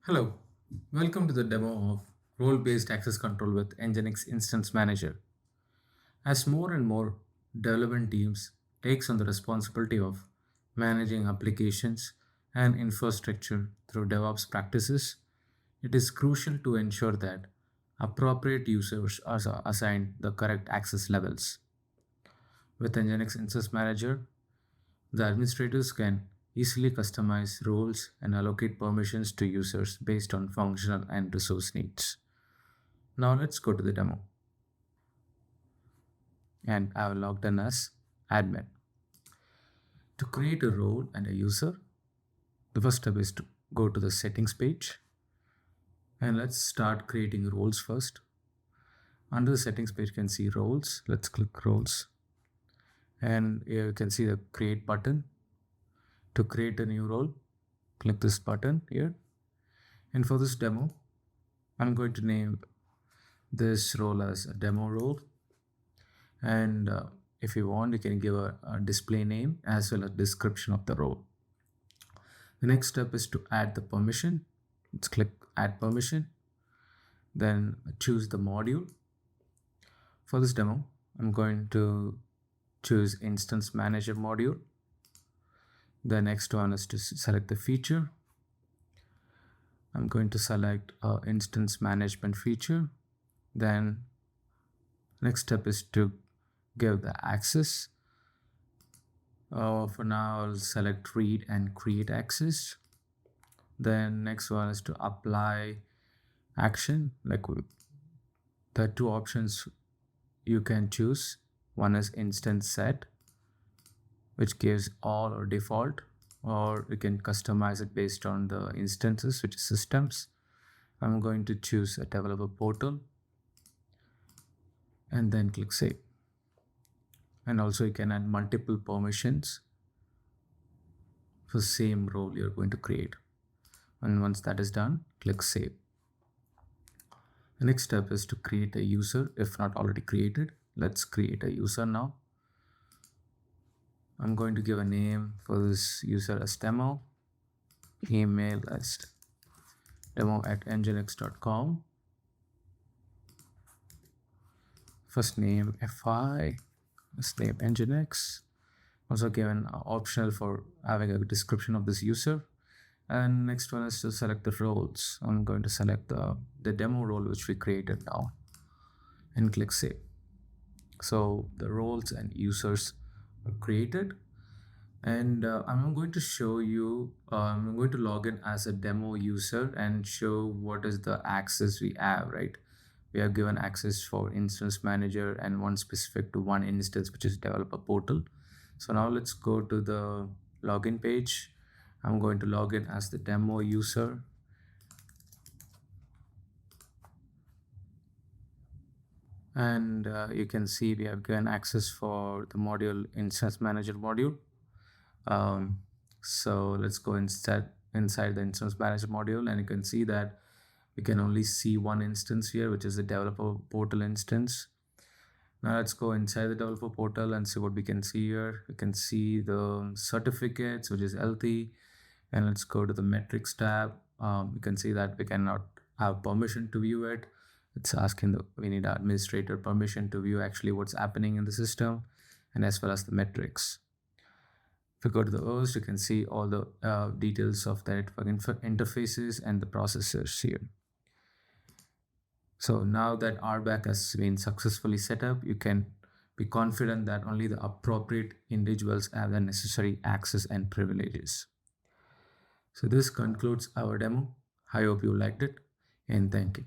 Hello, welcome to the demo of role-based access control with NGINX Instance Manager. As more and more development teams takes on the responsibility of managing applications and infrastructure through DevOps practices, it is crucial to ensure that appropriate users are assigned the correct access levels. With NGINX Instance Manager, the administrators can easily customize roles and allocate permissions to users based on functional and resource needs. Now let's go to the demo. And I have logged in as admin. To create a role and a user, the first step is to go to the settings page. And let's start creating roles first. Under the settings page, you can see roles. Let's click roles. And here you can see the create button. To create a new role, click this button here. And for this demo, I'm going to name this role as a demo role. And if you want, you can give a display name as well as description of the role. The next step is to add the permission. Let's click add permission. Then choose the module. For this demo, I'm going to choose Instance Manager module. The next one is to select the feature. I'm going to select instance management feature. Then next step is to give the access. For now, I'll select read and create access. Then next one is to apply action. Like the two options you can choose. One is instance set, which gives all or default, or you can customize it based on the instances, which is systems. I'm going to choose a developer portal and then click save. And also you can add multiple permissions for the same role you're going to create. And once that is done, click save. The next step is to create a user if not already created. Let's create a user now. I'm going to give a name for this user as demo, email as demo@nginx.com, first name fi, last name nginx. Also given optional for having a description of this user. And next one is to select the roles. I'm going to select the demo role which we created now and click save. So the roles and users are created, and I'm going to show you, I'm going to log in as a demo user and show what is the access we have, right? We have given access for instance manager and one specific to one instance, which is developer portal. So now let's go to the login page. I'm going to log in as the demo user. And you can see we have given access for the module instance manager module. So let's go inside the instance manager module, and you can see that we can only see one instance here, which is the developer portal instance. Now let's go inside the developer portal and see what we can see here. We can see the certificates, which is healthy, and let's go to the metrics tab. You can see that we cannot have permission to view it. It's asking we need administrator permission to view actually what's happening in the system, and as well as the metrics. If you go to the host, you can see all the details of the network interfaces and the processors here. So now that RBAC has been successfully set up, you can be confident that only the appropriate individuals have the necessary access and privileges. So this concludes our demo. I hope you liked it, and thank you.